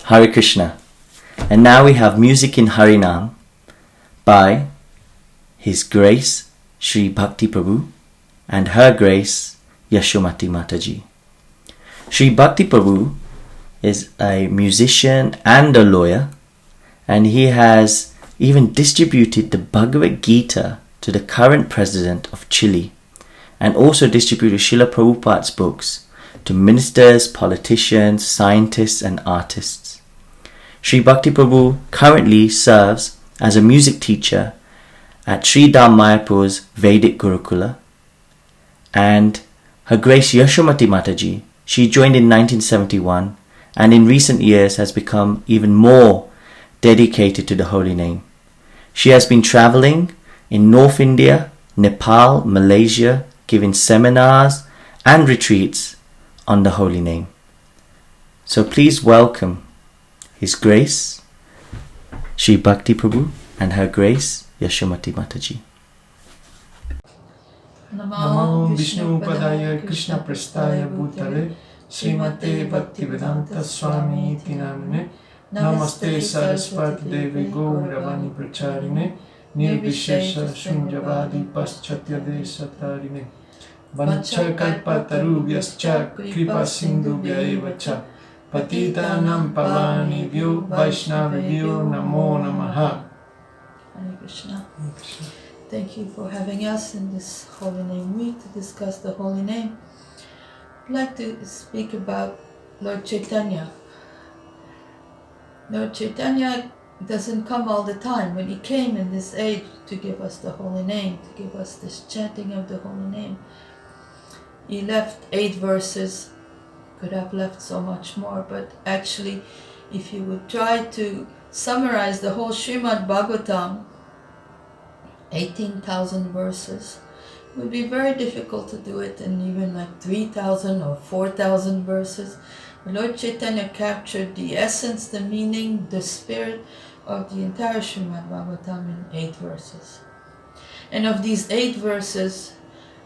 Hare Krishna. And now we have music in Harinam by His Grace Sri Bhakti Prabhu and Her Grace Yasomati Mataji. Sri Bhakti Prabhu is a musician and a lawyer, and he has even distributed the Bhagavad Gita to the current president of Chile, and also distributed Srila Prabhupada's books to ministers, politicians, scientists and artists. Sri Bhakti Prabhu currently serves as a music teacher at Sri Dham Mayapur's Vedic Gurukula, and Her Grace Yasomati Mataji, she joined in 1971 and in recent years has become even more dedicated to the holy name. She has been travelling in North India, Nepal, Malaysia, giving seminars and retreats on the holy name. So please welcome His Grace Sri Bhakti Prabhu and Her Grace Yasomati Mataji. Namo Vishnu Padaya Krishna Prastaya Bhutale Srimate Bhaktivedanta Swami iti namine Namaste Saraswati Devi Gauravani Pracharine Nirvishesha Shunyavadi Paschatya Desatarine Vancha Kalpatarubhyascha Kripa Sindhubhya evacha Patitanam Pavanebhyo Vaishnavibhyo Namo Namaha. Hare Krishna. Thank you for having us in this Holy Name Week to discuss the Holy Name. I'd like to speak about Lord Chaitanya. Lord Chaitanya doesn't come all the time. When he came in this age to give us the Holy Name, to give us this chanting of the Holy Name, he left 8 verses, could have left so much more, but actually if you would try to summarize the whole Srimad Bhagavatam, 18,000 verses, it would be very difficult to do it in even like 3,000 or 4,000 verses. Lord Chaitanya captured the essence, the meaning, the spirit of the entire Srimad Bhagavatam in 8 verses. And of these 8 verses,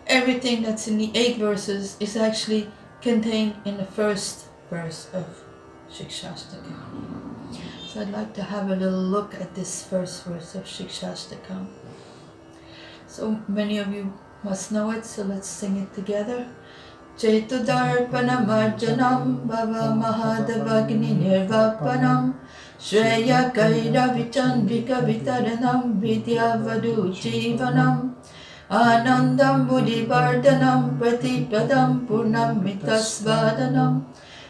everything that's in the 8 verses is actually contained in the first verse of Shikshastakam. So I'd like to have a little look at this first verse of Shikshastakam. So many of you must know it, so let's sing it together. Chetudarpanam arjanam bhava mahadavagni nirvapanam Shreya kaira vichandrika vitaranam vidyavadu jivanam Anandam buddhivardhanam pratipadam purnam mitasvadanam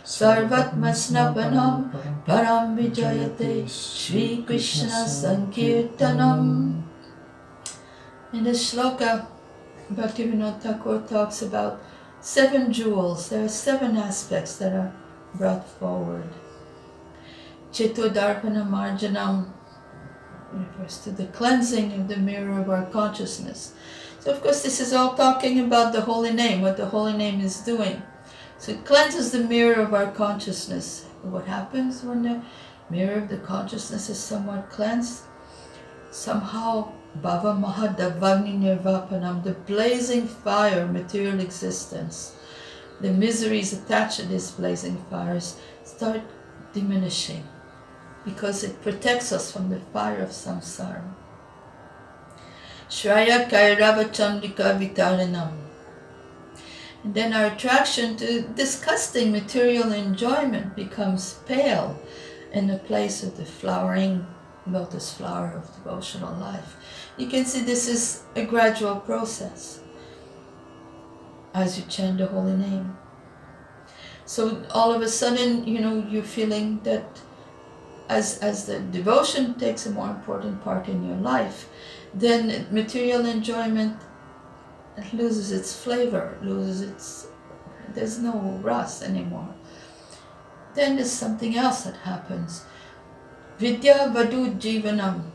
Sarvatmasnapanam param vijayate Shri Krishna Sankirtanam. In this shloka, Bhaktivinoda Thakur talks about 7 jewels. There are 7 aspects that are brought forward. Chetudarpana marjanam refers to the cleansing of the mirror of our consciousness. So of course this is all talking about the holy name, what the holy name is doing. So it cleanses the mirror of our consciousness. What happens when the mirror of the consciousness is somewhat cleansed? Somehow Bhava Mahadavagni Nirvapanam, the blazing fire of material existence, the miseries attached to these blazing fires start diminishing because it protects us from the fire of samsara. Shraya Kairava Chandrika Vitaranam. And then our attraction to disgusting material enjoyment becomes pale in the place of the flowering lotus flower of devotional life. You can see this is a gradual process as you chant the holy name. So all of a sudden, you're feeling that as the devotion takes a more important part in your life, then material enjoyment loses its flavor, there's no rasa anymore. Then there's something else that happens. Vidya Vadu Jivanam.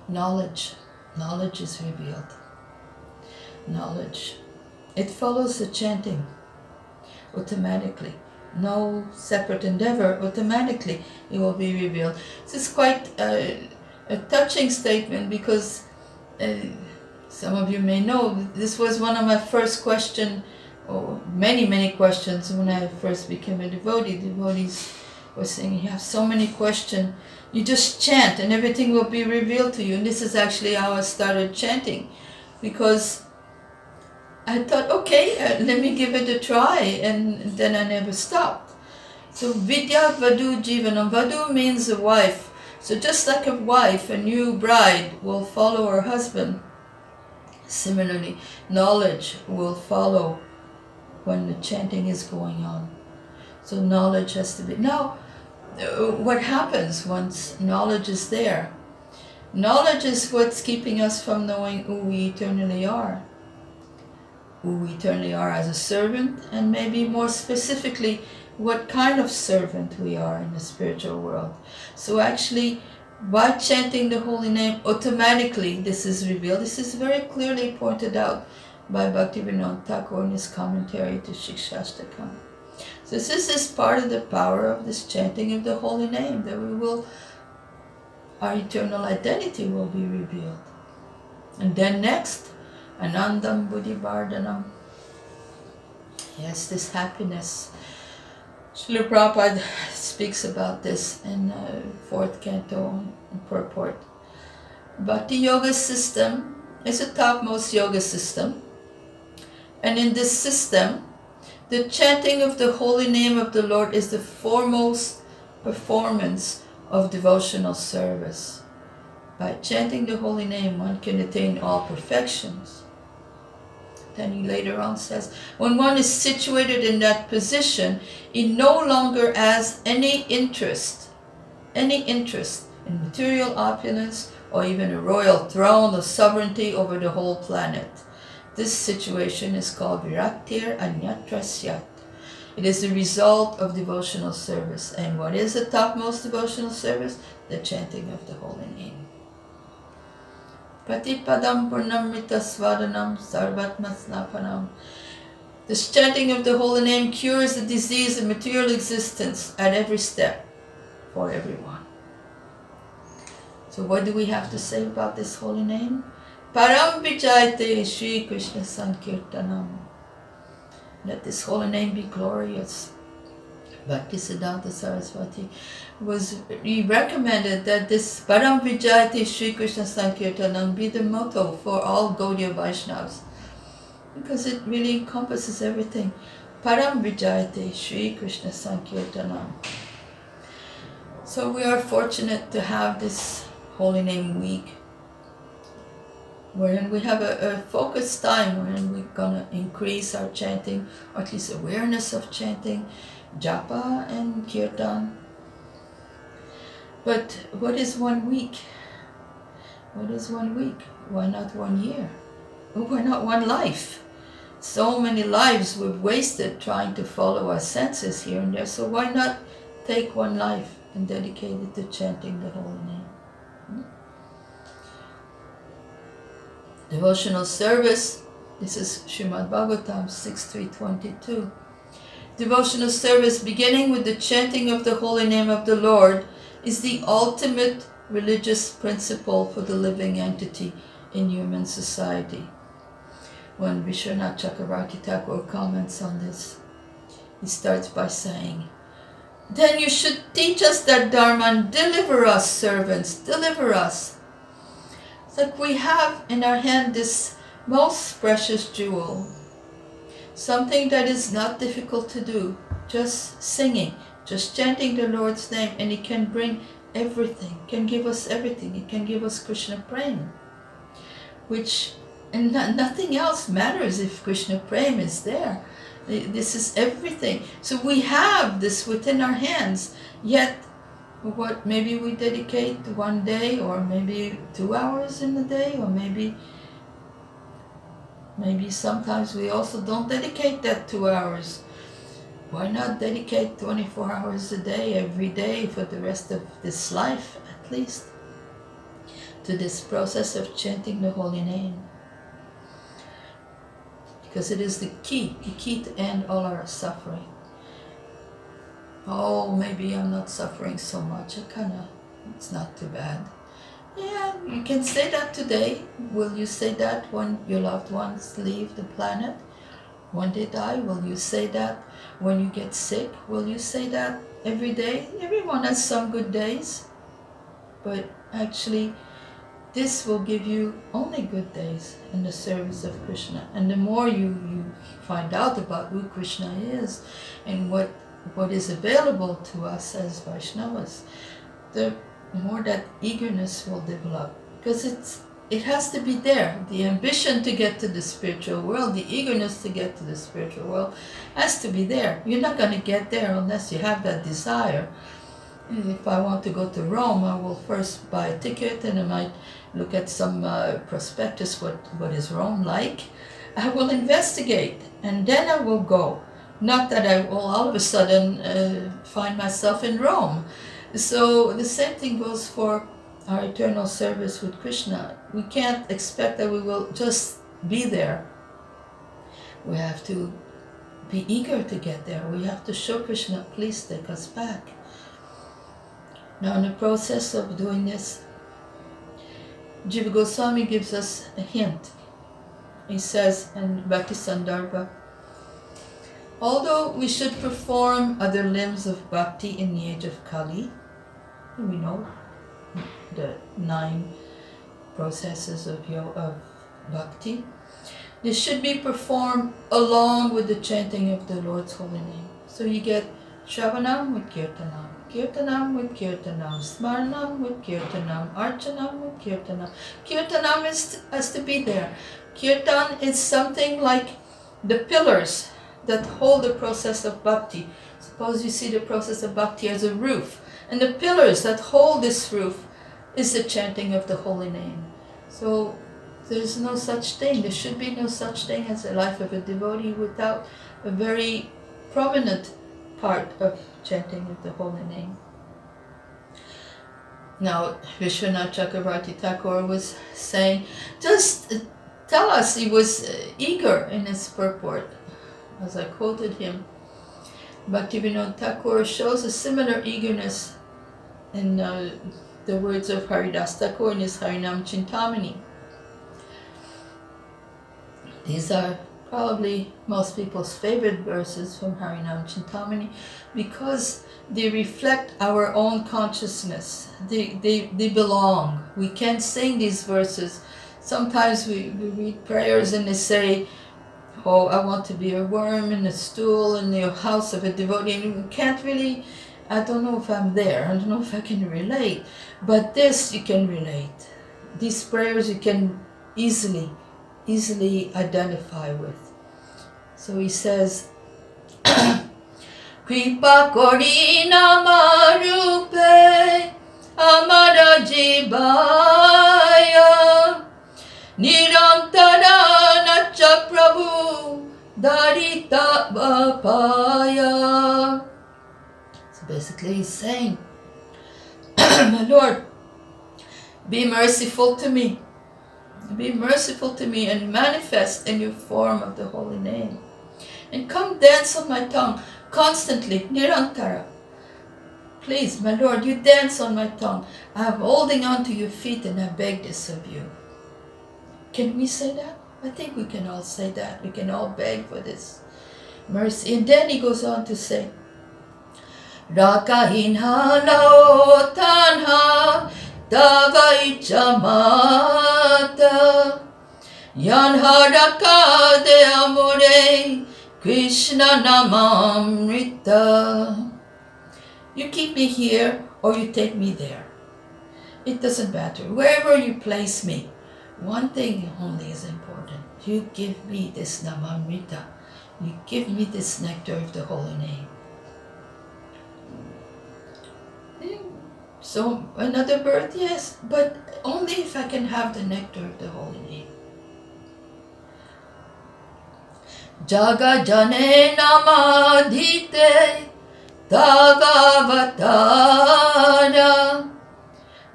Knowledge is revealed. Knowledge. It follows the chanting automatically. No separate endeavor, automatically it will be revealed. This is quite a touching statement because some of you may know this was one of my first questions many questions. When I first became a devotee, devotees were saying, you have so many questions, you just chant and everything will be revealed to you. And this is actually how I started chanting, because I thought, okay, let me give it a try, and then I never stopped. So Vidya Vadu Jivanam. Vadu means a wife. So just like a wife, a new bride will follow her husband, similarly, knowledge will follow when the chanting is going on. So knowledge has to be... Now, what happens once knowledge is there? Knowledge is what's keeping us from knowing who we eternally are. Who we eternally are as a servant, and maybe more specifically, what kind of servant we are in the spiritual world. So actually, by chanting the holy name, automatically this is revealed. This is very clearly pointed out by Bhaktivinoda Thakur in his commentary to Shikshashtakam. So this is part of the power of this chanting of the holy name, that our eternal identity will be revealed. And then next, Anandam Buddhivardhanam. Yes, this happiness. Srila Prabhupada speaks about this in 4th canto purport. Bhakti yoga system is a topmost yoga system. And in this system, the chanting of the holy name of the Lord is the foremost performance of devotional service. By chanting the holy name, one can attain all perfections. Then he later on says, when one is situated in that position, he no longer has any interest in material opulence or even a royal throne or sovereignty over the whole planet. This situation is called Viraktir Anyatrasyat. It is the result of devotional service. And what is the topmost devotional service? The chanting of the holy name. Patipadam Purnamrita Svadanam Sarvatma Snapanam. This chanting of the holy name cures the disease of material existence at every step for everyone. So what do we have to say about this holy name? Param Vijayate Shri Krishna Sankirtanam. Let this holy name be glorious. Bhaktisiddhanta Saraswati he recommended that this Param Vijayate Shri Krishna Sankirtanam be the motto for all Gaudiya Vaishnavas, because it really encompasses everything. Param Vijayate Shri Krishna Sankirtanam. So we are fortunate to have this Holy Name Week, wherein we have a focused time wherein we're going to increase our chanting, or at least awareness of chanting, japa and kirtan. But what is 1 week? What is 1 week? Why not 1 year? Why not 1 life? So many lives we've wasted trying to follow our senses here and there, so why not take 1 life and dedicate it to chanting the holy name? Devotional service, this is Srimad Bhagavatam 6.3.22. Devotional service beginning with the chanting of the holy name of the Lord is the ultimate religious principle for the living entity in human society. When Vishwanath Chakravarti Thakur comments on this, he starts by saying, then you should teach us that Dharma and deliver us, servants, deliver us. It's like we have in our hand this most precious jewel, something that is not difficult to do, just singing, just chanting the Lord's name, and it can bring everything, can give us everything. It can give us Krishna Prem, and nothing else matters if Krishna Prem is there. This is everything. So we have this within our hands, yet maybe we dedicate 1 day, or maybe 2 hours in a day, or maybe sometimes we also don't dedicate that 2 hours. Why not dedicate 24 hours a day, every day, for the rest of this life, at least, to this process of chanting the holy name? Because it is the key to end all our suffering. Oh, maybe I'm not suffering so much. It's not too bad. Yeah, you can say that today. Will you say that when your loved ones leave the planet? when they die? Will you say that when you get sick? Will you say that every day? Everyone has some good days, but actually this will give you only good days in the service of Krishna. And the more you find out about who Krishna is and what is available to us as Vaishnavas, the more that eagerness will develop. Because it has to be there. The ambition to get to the spiritual world, the eagerness to get to the spiritual world has to be there. You're not going to get there unless you have that desire. If I want to go to Rome, I will first buy a ticket and I might look at some prospectus, what is Rome like. I will investigate and then I will go. Not that I will all of a sudden find myself in Rome. So the same thing goes for our eternal service with Krishna. We can't expect that we will just be there. We have to be eager to get there. We have to show Krishna, please take us back. Now in the process of doing this, Jiva Goswami gives us a hint. He says in Bhakti Sandarbha, although we should perform other limbs of bhakti in the age of Kali, we know the 9 processes of bhakti, they should be performed along with the chanting of the Lord's holy name. So you get Shravanam with Kirtanam, Kirtanam with Kirtanam, Smaranam with Kirtanam, Archanam with Kirtanam. Kirtanam has to be there. Kirtan is something like the pillars that hold the process of bhakti. Suppose you see the process of bhakti as a roof, and the pillars that hold this roof is the chanting of the holy name. So there's no such thing, there should be no such thing as a life of a devotee without a very prominent part of chanting of the holy name. Now, Vishwanath Chakravarti Thakur was saying, just tell us, he was eager in his purport, as I quoted him. Bhaktivinoda Thakur shows a similar eagerness in the words of Haridas Thakur in his Harinam Chintamani. These are probably most people's favorite verses from Harinam Chintamani because they reflect our own consciousness. They belong. We can't sing these verses. Sometimes we read prayers and they say, oh, I want to be a worm in a stool in the house of a devotee. And we can't really, I don't know if I'm there. I don't know if I can relate. But this you can relate. These prayers you can easily identify with. So he says, Kripa kori namarupe amara jibaya nirantara nacha prabhu darita bapaya. So basically he's saying, my Lord, be merciful to me. Be merciful to me and manifest in your form of the holy name. And come dance on my tongue constantly, nirantara. Please, my Lord, you dance on my tongue. I'm holding on to your feet and I beg this of you. Can we say that? I think we can all say that. We can all beg for this mercy. And then he goes on to say, Raka hinha lao tanha Tava ichamata Yanharaka de amore Krishna namamrita. You keep me here or you take me there. It doesn't matter. Wherever you place me, one thing only is important. You give me this namamrita. You give me this nectar of the holy name. So another birth, yes, but only if I can have the nectar of the holy name. Jaga jane namadhite tavavatara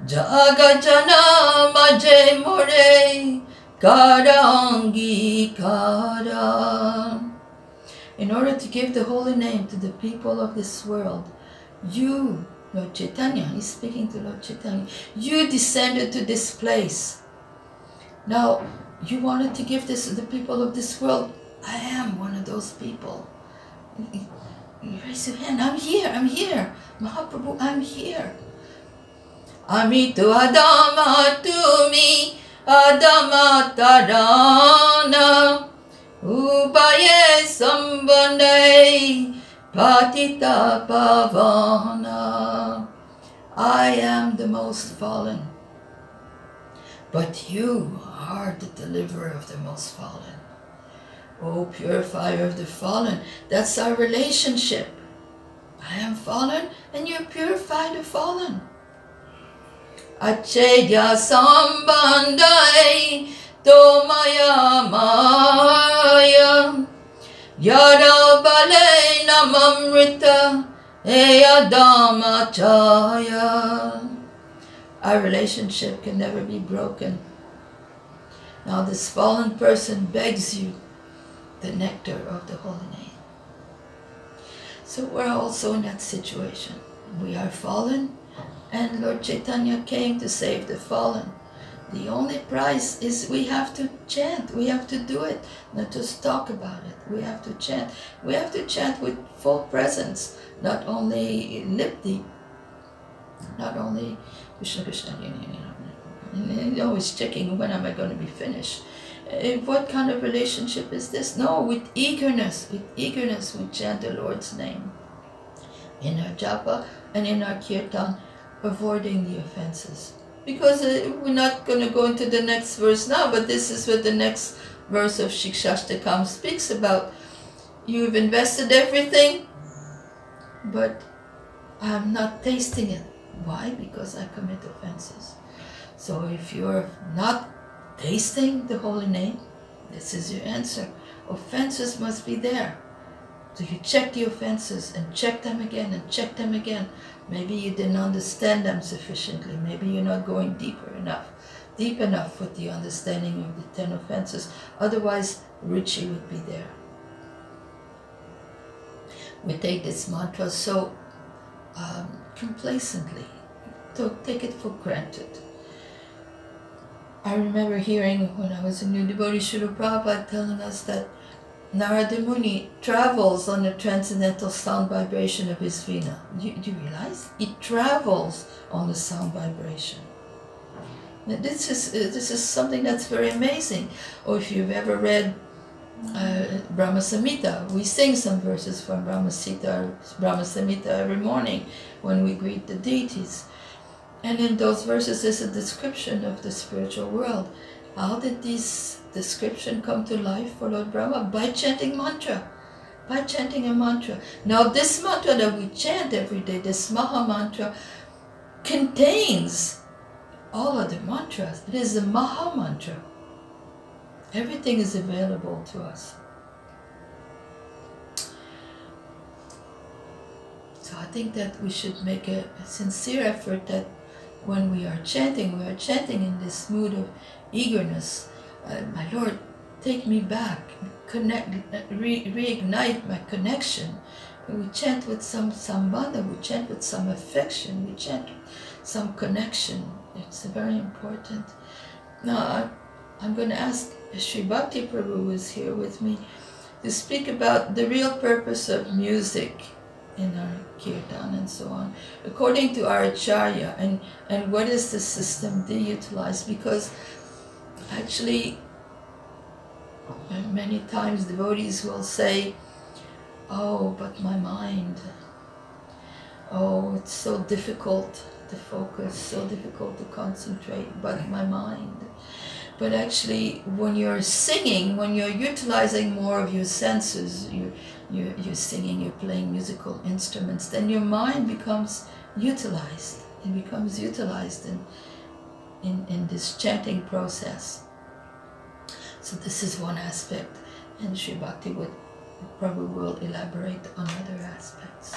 Jaga jana maje more karangi kara. In order to give the holy name to the people of this world, you, Lord Chaitanya, he's speaking to Lord Chaitanya, you descended to this place. Now, you wanted to give this to the people of this world. I am one of those people. You raise your hand, I'm here. Mahaprabhu, I'm here. Amitu Adama Tumi Adama Tarana Ubaye Sambandai Patita Pavana. I am the most fallen, but you are the deliverer of the most fallen. O purifier of the fallen, that's our relationship. I am fallen and you purify the fallen. Achedya Sambandai Tomaya Maya Yada Bale Namamrita Eyadama Chaya. Our relationship can never be broken. Now this fallen person begs you the nectar of the holy name. So we're also in that situation. We are fallen, and Lord Chaitanya came to save the fallen. The only price is we have to chant, we have to do it, not just talk about it. We have to chant. We have to chant with full presence, not only lip deep, not only Krishna Krishna, and always checking when am I going to be finished. What kind of relationship is this? No, with eagerness we chant the Lord's name. In our japa and in our kirtan, avoiding the offenses. Because we're not going to go into the next verse now, but this is what the next verse of Shikshashtakam speaks about. You've invested everything, but I'm not tasting it. Why? Because I commit offenses. So if you're not tasting the holy name, this is your answer. Offenses must be there. So you check the offenses and check them again and check them again. Maybe you didn't understand them sufficiently. Maybe you're not going deep enough with the understanding of the 10 offenses. Otherwise, ruchi would be there. We take this mantra so complacently. Don't take it for granted. I remember hearing when I was a new devotee, Srila Prabhupada telling us that Narada Muni travels on the transcendental sound vibration of his veena. Do you realize? He travels on the sound vibration. Now this is something that's very amazing. Or if you've ever read Brahma Samhita, we sing some verses from Brahma Samhita every morning when we greet the deities. And in those verses is a description of the spiritual world. How did this description come to life for Lord Brahma? By chanting mantra. By chanting a mantra. Now this mantra that we chant every day, this Maha Mantra, contains all of the mantras. It is the Maha Mantra. Everything is available to us. So I think that we should make a sincere effort that when we are chanting in this mood of eagerness. My Lord, take me back, connect, reignite my connection. We chant with some sambandha, we chant with some affection, we chant some connection. It's very important. Now, I'm going to ask Sri Bhakti Prabhu, who is here with me, to speak about the real purpose of music in our kirtan and so on, according to our acharya, and what is the system they utilize, because actually many times devotees will say, oh, but my mind, oh, it's so difficult to focus, so difficult to concentrate, but my mind. But actually, when you're singing, when you're utilizing more of your senses, you're singing, you're playing musical instruments, then your mind becomes utilized. It becomes utilized in this chanting process. So this is one aspect, and Sri Bhakti Prabhu will elaborate on other aspects.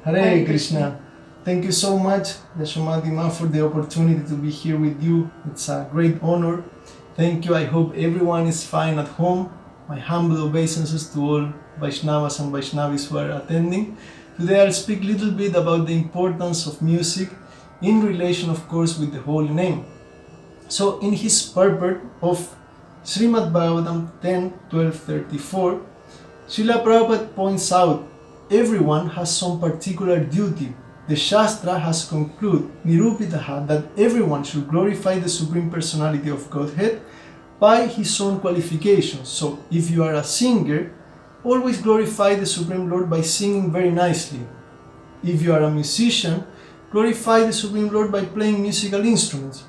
Hare Krishna. Thank you so much, Yasomati Ma, for the opportunity to be here with you. It's a great honor. Thank you. I hope everyone is fine at home. My humble obeisances to all Vaishnavas and Vaishnavis who are attending. Today I'll speak a little bit about the importance of music in relation, of course, with the holy name. So in his purport of Srimad Bhagavatam 10:12-34, Srila Prabhupada points out everyone has some particular duty. The Shastra has concluded, Nirupitaha, that everyone should glorify the Supreme Personality of Godhead by his own qualifications. So, if you are a singer, always glorify the Supreme Lord by singing very nicely. If you are a musician, glorify the Supreme Lord by playing musical instruments.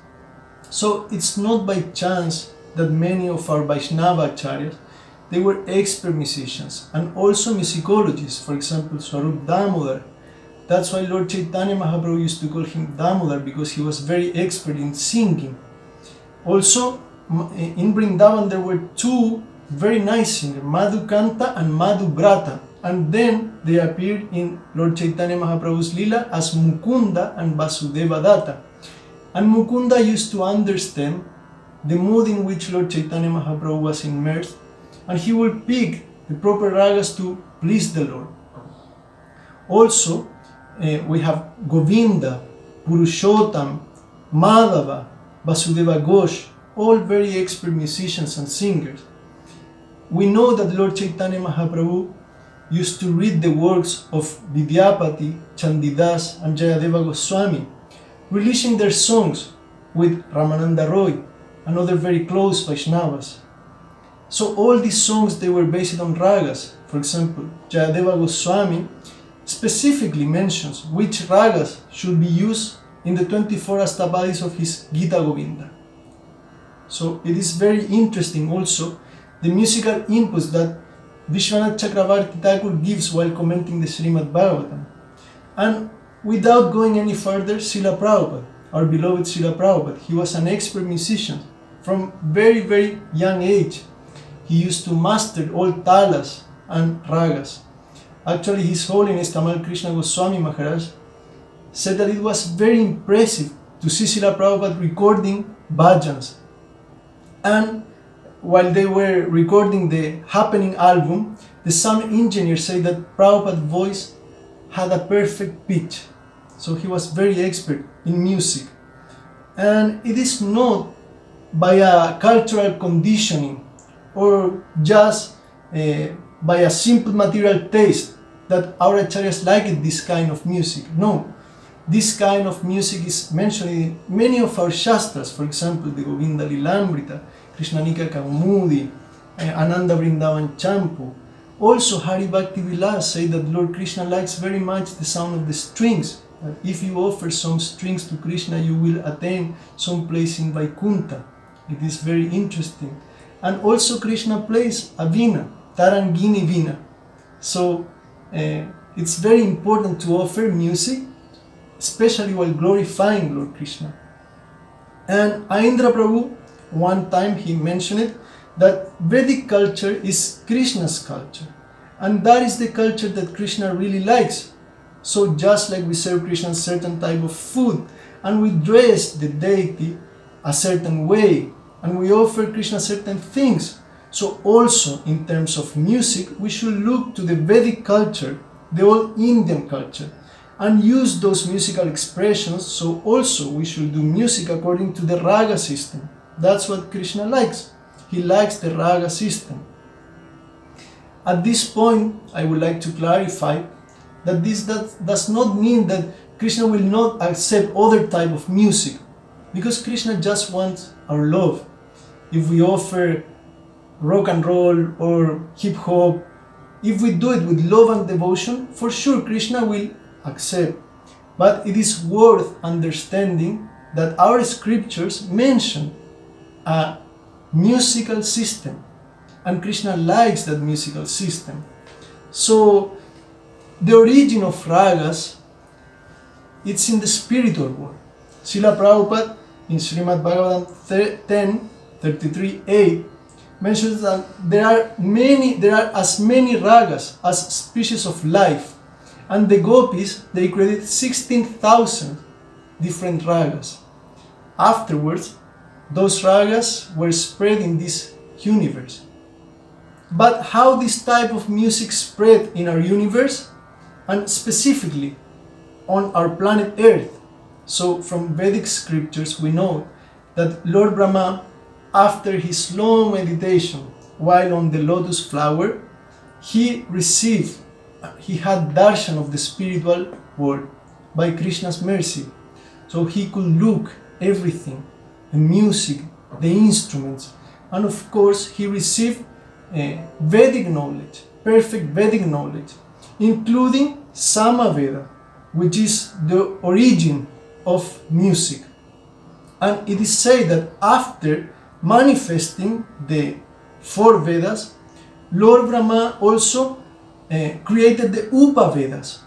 So, it's not by chance that many of our Vaishnava acharyas, they were expert musicians and also musicologists. For example, Swarup Damodar. That's why Lord Chaitanya Mahaprabhu used to call him Damodar, because he was very expert in singing. Also, in Vrindavan there were two very nice singers, Madhukanta and Madhubrata, and then they appeared in Lord Chaitanya Mahaprabhu's Lila as Mukunda and Vasudeva Datta. And Mukunda used to understand the mood in which Lord Chaitanya Mahaprabhu was immersed, and he would pick the proper ragas to please the Lord. Also, we have Govinda, Purushottam, Madhava, Vasudeva Ghosh, all very expert musicians and singers. We know that Lord Chaitanya Mahaprabhu used to read the works of Vidyapati, Chandidas and Jayadeva Goswami, releasing their songs with Ramananda Roy and other very close Vaishnavas. So all these songs, they were based on ragas. For example, Jayadeva Goswami specifically mentions which ragas should be used in the 24 Astapadis of his Gita Govinda. So it is very interesting also the musical inputs that Vishwanath Chakravarti Thakur gives while commenting the Srimad Bhagavatam. And without going any further, Srila Prabhupada, our beloved Srila Prabhupada, he was an expert musician from very, very young age. He used to master all talas and ragas. Actually, His Holiness Tamal Krishna Goswami Maharaj said that it was very impressive to see Srila Prabhupada recording bhajans. And while they were recording the Happening album, the sound engineer said that Prabhupada's voice had a perfect pitch. So he was very expert in music. And it is not by a cultural conditioning or just by a simple material taste that our acharyas liked this kind of music. No, this kind of music is mentioned in many of our shastras. For example, the Govinda Lilamrita, Krishnanika Kaumudi, Ananda Vrindavan Champu. Also, Hari Bhakti Vilas say that Lord Krishna likes very much the sound of the strings. If you offer some strings to Krishna, you will attain some place in Vaikuntha. It is very interesting. And also Krishna plays a veena, Tarangini veena. So it's very important to offer music, especially while glorifying Lord Krishna. And Aindra Prabhu, one time he mentioned it, that Vedic culture is Krishna's culture. And that is the culture that Krishna really likes. So just like we serve Krishna a certain type of food, and we dress the deity a certain way, and we offer Krishna certain things, so also in terms of music, we should look to the Vedic culture, the old Indian culture, and use those musical expressions. So also we should do music according to the raga system. That's what Krishna likes. He likes the raga system. At this point, I would like to clarify that this does not mean that Krishna will not accept other type of music, because Krishna just wants our love. If we offer rock and roll or hip hop, if we do it with love and devotion, for sure Krishna will accept. But it is worth understanding that our scriptures mention a musical system, and Krishna likes that musical system. So the origin of ragas, it's in the spiritual world. Srila Prabhupada in Srimad Bhagavatam 10:33a mentions that there are as many ragas as species of life, and the gopis, they created 16,000 different ragas. Afterwards, those ragas were spread in this universe. But how this type of music spread in our universe, and specifically on our planet Earth? So from Vedic scriptures we know that Lord Brahma after his long meditation while on the lotus flower, he had darshan of the spiritual world by Krishna's mercy. So he could look everything, the music, the instruments, and of course he received Vedic knowledge, perfect Vedic knowledge, including Samaveda, which is the origin of music. And it is said that after manifesting the 4 Vedas, Lord Brahma also created the Upavedas.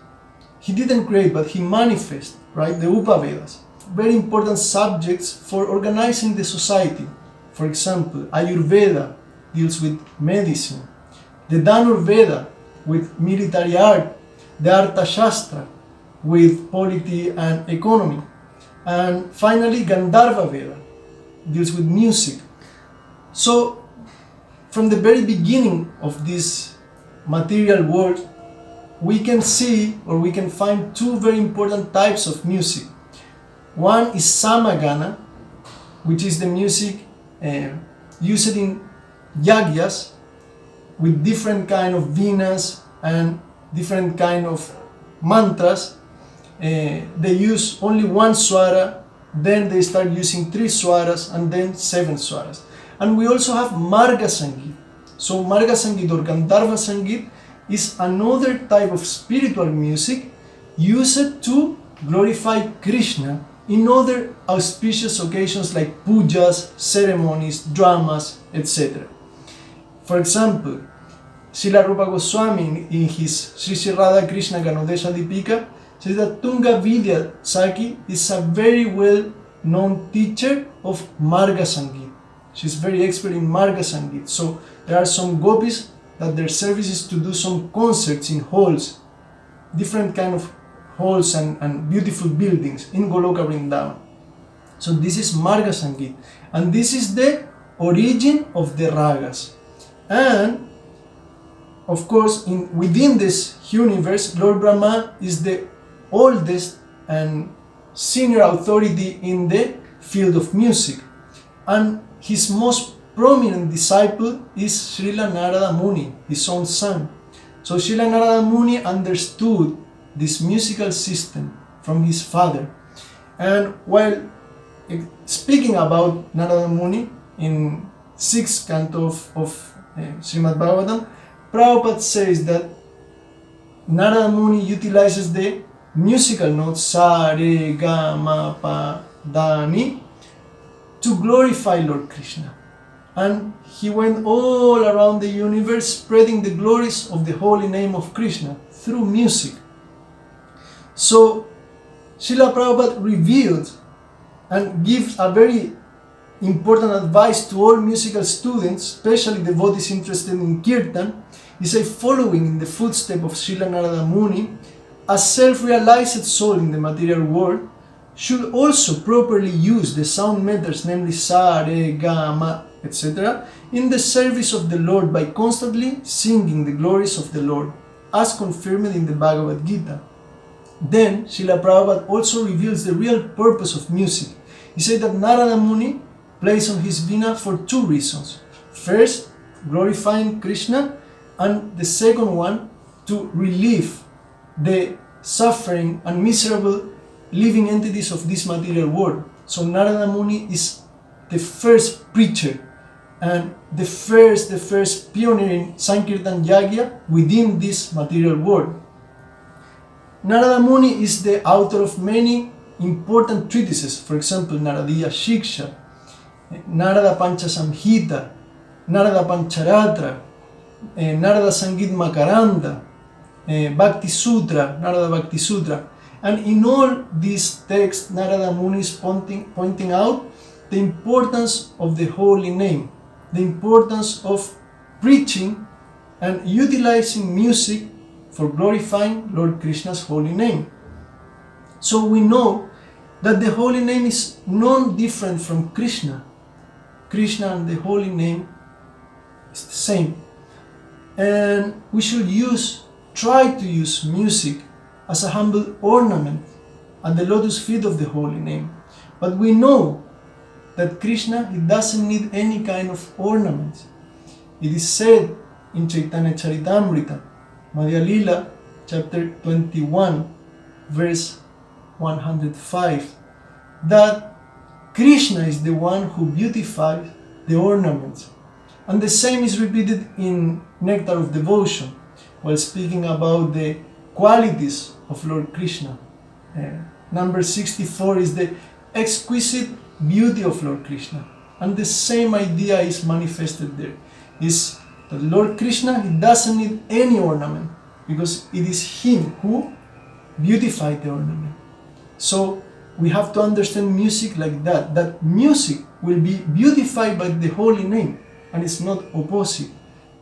He didn't create, but he manifested, right, the Upavedas. Very important subjects for organizing the society. For example, Ayurveda deals with medicine, the Dhanurveda with military art, the Arthashastra with polity and economy, and finally Gandharva Veda deals with music. So from the very beginning of this material world, we can see, or we can find, 2 very important types of music. One is Samagana, which is the music used in yagyas with different kind of vinas and different kind of mantras. They use only 1 swara, then they start using 3 swaras, and then 7 swaras. And we also have Marga Sangeet. So Marga Sangeet or Gandharva Sangeet is another type of spiritual music used to glorify Krishna in other auspicious occasions like pujas, ceremonies, dramas, etc. For example, Srila Rupa Goswami in his Sri Sri Radha Krishna Ganodesha Dipika says that Tunga Vidya Saki is a very well known teacher of Marga Sangeet. She's very expert in Marga Sangeet. So there are some gopis that their service is to do some concerts in halls, different kind of halls and beautiful buildings in Goloka Vrindavan. So this is Marga Sangeet, and this is the origin of the ragas. And of course, within this universe, Lord Brahma is the oldest and senior authority in the field of music, and his most prominent disciple is Srila Narada Muni, his own son. So Srila Narada Muni understood this musical system from his father. And while speaking about Narada Muni in 6th canto of Srimad Bhagavatam, Prabhupada says that Narada Muni utilizes the musical notes sa, re, ga, ma, pa, da, ni to glorify Lord Krishna. And he went all around the universe spreading the glories of the holy name of Krishna through music. So Srila Prabhupada revealed and gives a very important advice to all musical students, especially devotees interested in kirtan. He says, following in the footsteps of Srila Narada Muni, a self-realized soul in the material world should also properly use the sound meters, namely sa, re, ga, ma, etc., in the service of the Lord by constantly singing the glories of the Lord, as confirmed in the Bhagavad Gita. Then, Srila Prabhupada also reveals the real purpose of music. He said that Narada Muni plays on his veena for 2 reasons. First, glorifying Krishna, and the second one, to relieve the suffering and miserable living entities of this material world. So Narada Muni is the first preacher and the first pioneer in Sankirtan Yagya within this material world. Narada Muni is the author of many important treatises, for example, Naradiya Shiksha, Narada Panchasamhita, Narada Pancharatra, Narada Sangeet Makaranda, Bhakti Sutra, Narada Bhakti Sutra. And in all these texts, Narada Muni is pointing out the importance of the holy name, the importance of preaching and utilizing music for glorifying Lord Krishna's holy name. So we know that the holy name is non different from Krishna. Krishna and the holy name is the same. And we should try to use music as a humble ornament at the lotus feet of the holy name. But we know that Krishna, he doesn't need any kind of ornaments. It is said in Chaitanya Charitamrita, Madhya Lila, chapter 21, verse 105, that Krishna is the one who beautifies the ornaments. And the same is repeated in Nectar of Devotion, while speaking about the qualities of Lord Krishna. Number 64 is the exquisite beauty of Lord Krishna. And the same idea is manifested there. Is that Lord Krishna, he doesn't need any ornament, because it is him who beautified the ornament. So we have to understand music like that, that music will be beautified by the holy name, and it's not opposite.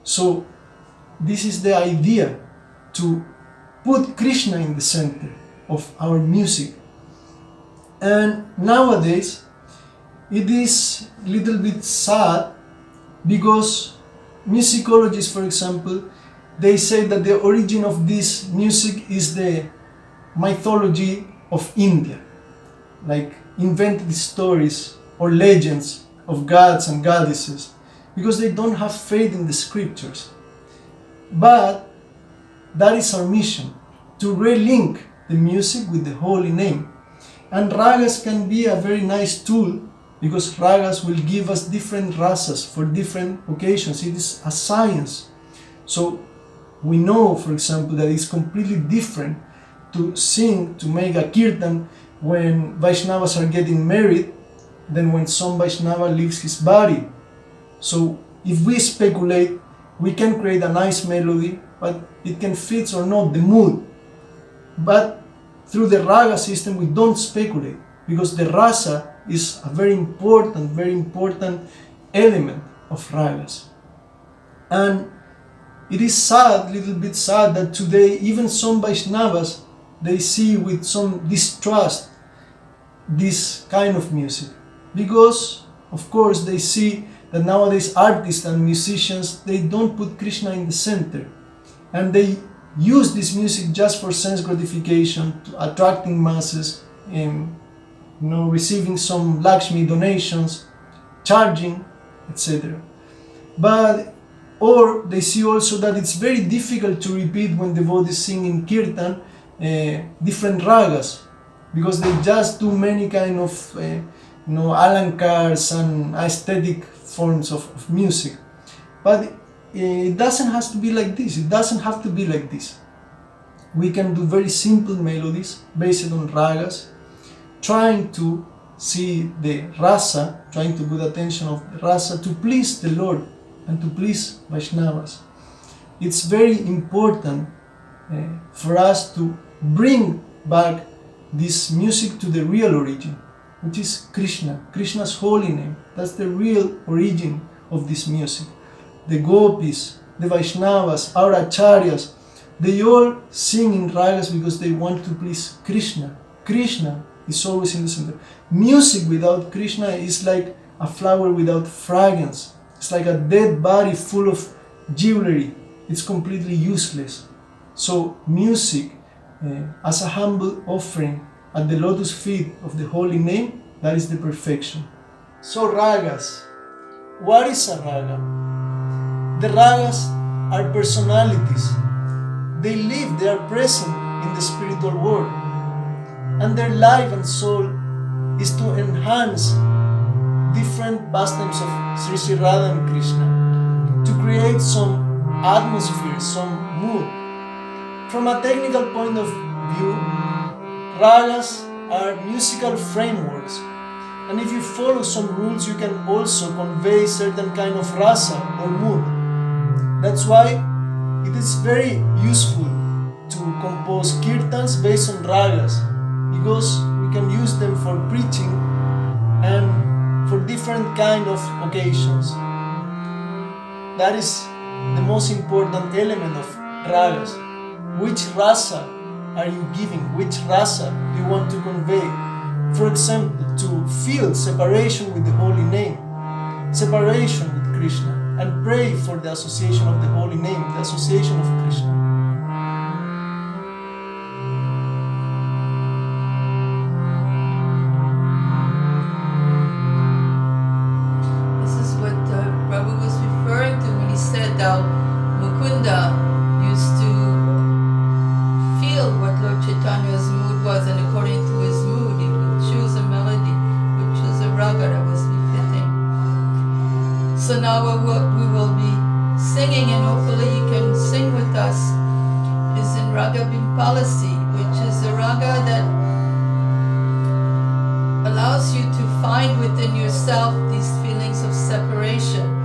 So this is the idea, to put Krishna in the center of our music. And nowadays it is a little bit sad, because musicologists, for example, they say that the origin of this music is the mythology of India, like invented stories or legends of gods and goddesses, because they don't have faith in the scriptures. But that is our mission, to relink the music with the holy name. And ragas can be a very nice tool, because ragas will give us different rasas for different occasions. It is a science. So we know, for example, that it's completely different to sing, to make a kirtan when Vaishnavas are getting married than when some Vaishnava leaves his body. So if we speculate, we can create a nice melody, but it can fit or not the mood. But through the raga system, we don't speculate, because the rasa is a very important element of ragas. And it is sad, little bit sad, that today even some Vaishnavas, they see with some distrust this kind of music, because of course they see that nowadays artists and musicians, they don't put Krishna in the center, and they use this music just for sense gratification, to attracting masses, and receiving some Lakshmi donations, charging, etc. But or they see also that it's very difficult to repeat when devotees sing in kirtan different ragas, because they just do many kind of alankars and aesthetic forms of music. But it doesn't have to be like this. It doesn't have to be like this. We can do very simple melodies based on ragas, trying to see the rasa, trying to put attention of the rasa to please the Lord and to please Vaishnavas. It's very important for us to bring back this music to the real origin, which is Krishna, Krishna's holy name. That's the real origin of this music. The gopis, the Vaishnavas, our acharyas, they all sing in ragas because they want to please Krishna. Krishna is always in the center. Music without Krishna is like a flower without fragrance. It's like a dead body full of jewelry. It's completely useless. So music, as a humble offering at the lotus feet of the holy name, that is the perfection. So ragas. What is a raga? The ragas are personalities. They live, they are present in the spiritual world. And their life and soul is to enhance different pastimes of Sri Sri Radha and Krishna, to create some atmosphere, some mood. From a technical point of view, ragas are musical frameworks, and if you follow some rules, you can also convey certain kind of rasa or mood. That's why it is very useful to compose kirtans based on ragas, because we can use them for preaching and for different kind of occasions. That is the most important element of ragas. Which rasa are you giving? Which rasa do you want to convey? For example, to feel separation with the holy name, separation with Krishna, and pray for the association of the holy name, the association of Krishna. now what we will be singing, and hopefully you can sing with us, is in Raga Bimpalasi, which is a raga that allows you to find within yourself these feelings of separation.